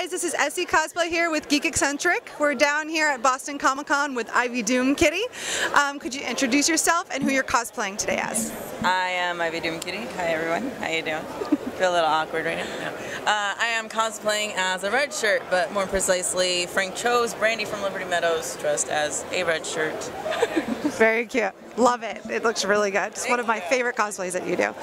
guys, this is Essie Cosplay here with Geek Eccentric. We're down here at Boston Comic Con with Ivy Doomkitty. Could you introduce yourself and who you're cosplaying today as? I am Ivy Doomkitty. Hi everyone, how you doing? Feel a little awkward right now. No. I am cosplaying as a red shirt, but more precisely Frank Cho's Brandy from Liberty Meadows dressed as a red shirt. Very cute. Love it. It looks really good. It's one of my favorite cosplays that you do.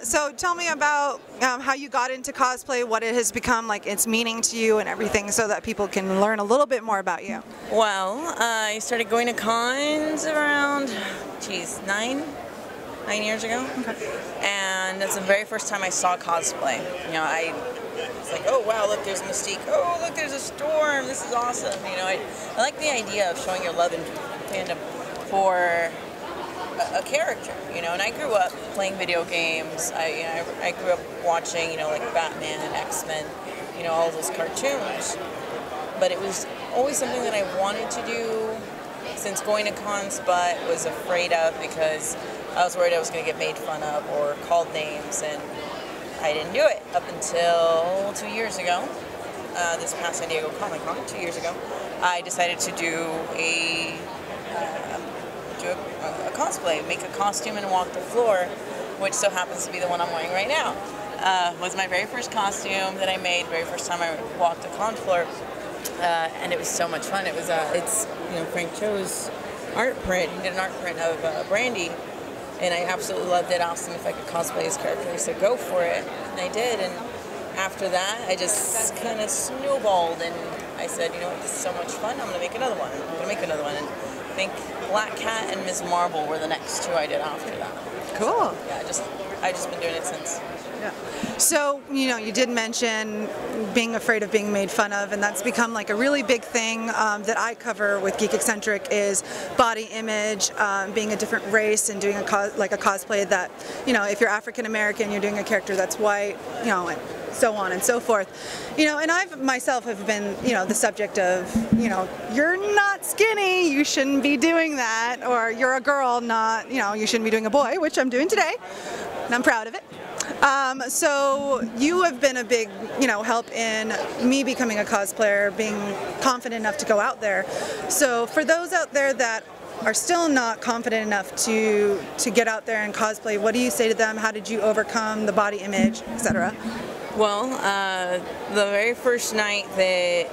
So tell me about how you got into cosplay, what it has become, like its meaning to you and everything, so that people can learn a little bit more about you. Well, I started going to cons around, geez, nine years ago. Okay. And that's the very first time I saw cosplay. You know, it's like, oh wow, look, there's Mystique. Oh, look, there's a Storm. This is awesome. You know, I like the idea of showing your love and fandom for a character. You know, and I grew up playing video games. I grew up watching, you know, like Batman and X-Men. You know, all those cartoons. But it was always something that I wanted to do since going to cons, but was afraid of because I was worried I was going to get made fun of or called names, and I didn't do it up until 2 years ago. This past San Diego Comic Con, 2 years ago, I decided to do a cosplay, make a costume and walk the floor, which so happens to be the one I'm wearing right now. Was my very first costume that I made, very first time I walked the con floor, and it was so much fun. It was it's Frank Cho's art print. He did an art print of Brandy. And I absolutely loved it. I asked him if I could cosplay his character. He said, go for it. And I did. And after that, I just kind of snowballed. And I said, you know what, this is so much fun. I'm going to make another one. I'm going to make another one. And I think Black Cat and Ms. Marble were the next two I did after that. Cool. So, yeah, I've just been doing it since. Yeah. So, you did mention being afraid of being made fun of, and that's become like a really big thing that I cover with Geek Eccentric is body image, being a different race, and doing a cosplay that, if you're African American, you're doing a character that's white, and so on and so forth. And I myself have been, the subject of, you're not skinny, you shouldn't be doing that, or you're a girl, not, you shouldn't be doing a boy, which I'm doing today, and I'm proud of it. So you have been a big, help in me becoming a cosplayer, being confident enough to go out there. So for those out there that are still not confident enough to get out there and cosplay, what do you say to them? How did you overcome the body image, etc.? Well, the very first night that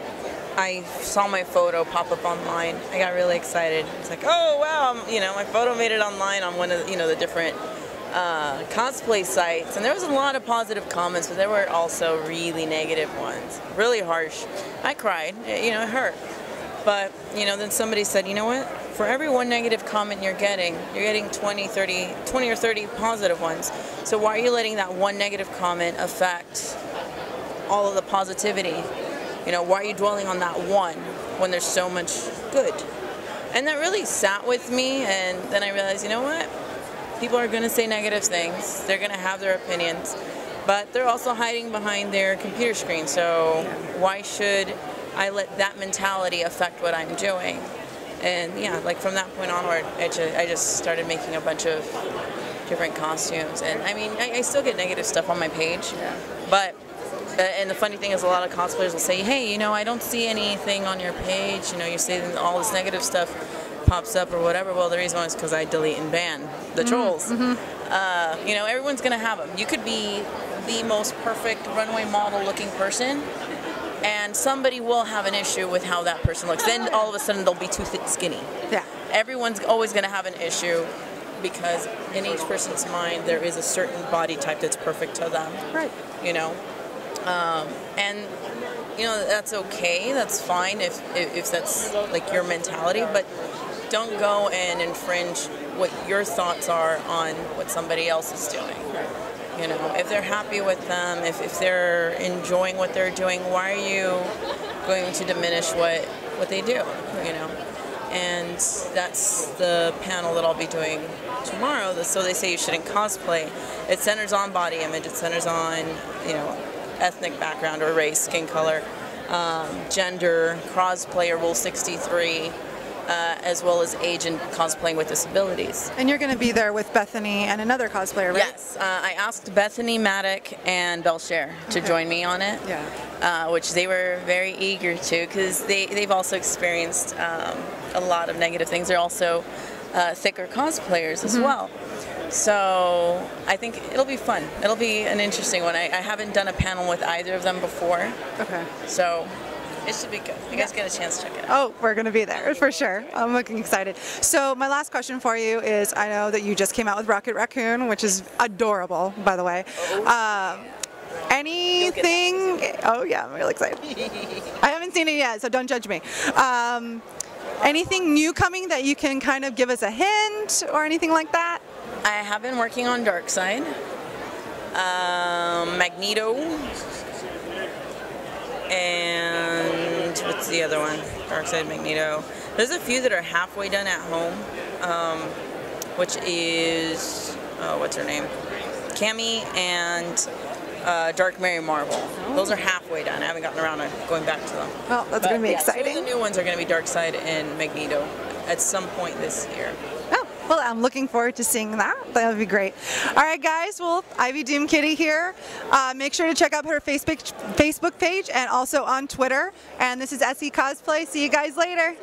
I saw my photo pop up online, I got really excited. It's like, oh wow, my photo made it online on one of the different cosplay sites, and there was a lot of positive comments, but there were also really negative ones, really harsh. I cried, it hurt. But then somebody said, you know what, for every one negative comment you're getting 20 or 30 positive ones. So why are you letting that one negative comment affect all of the positivity? Why are you dwelling on that one when there's so much good? And that really sat with me, and then I realized, you know what, people are going to say negative things, they're going to have their opinions, but they're also hiding behind their computer screen, so why should I let that mentality affect what I'm doing? And yeah, like from that point onward, I just started making a bunch of different costumes, and I mean, I still get negative stuff on my page, but and the funny thing is a lot of cosplayers will say, hey, I don't see anything on your page, you're saying all this negative stuff pops up or whatever. Well, the reason why is because I delete and ban the trolls. Everyone's gonna have them. You could be the most perfect runway model looking person, and somebody will have an issue with how that person looks. Then all of a sudden they'll be too skinny. Yeah. Everyone's always gonna have an issue because in each person's mind there is a certain body type that's perfect to them. Right. And that's okay. That's fine if that's like your mentality, but don't go and infringe what your thoughts are on what somebody else is doing. If they're happy with them, if they're enjoying what they're doing, why are you going to diminish what they do? And that's the panel that I'll be doing tomorrow. So they say you shouldn't cosplay. It centers on body image. It centers on ethnic background or race, skin color, gender, cosplayer rule 63. as well as age and cosplaying with disabilities. And you're going to be there with Bethany and another cosplayer, right? Yes, I asked Bethany, Maddock, and Belcher to join me on it, which they were very eager to, because they've also experienced a lot of negative things. They're also thicker cosplayers as well. So I think it'll be fun. It'll be an interesting one. I haven't done a panel with either of them before. Okay. So it should be good. You guys get a chance to check it out. Oh, we're going to be there for sure. I'm looking excited. So my last question for you is, I know that you just came out with Rocket Raccoon, which is adorable, by the way. Anything? Oh yeah, I'm really excited. I haven't seen it yet, so don't judge me. Anything new coming that you can kind of give us a hint or anything like that? I have been working on Darkseid, Magneto, and what's the other one? Darkseid, Magneto. There's a few that are halfway done at home, which is, what's her name? Cammy and Dark Mary Marvel. Those are halfway done. I haven't gotten around to going back to them. Well, that's going to be exciting. Two of the new ones are going to be Darkseid and Magneto at some point this year. Oh, well, I'm looking forward to seeing that. That would be great. All right, guys. Well, Ivy Doomkitty here. Make sure to check out her Facebook page and also on Twitter. And this is SE Cosplay. See you guys later.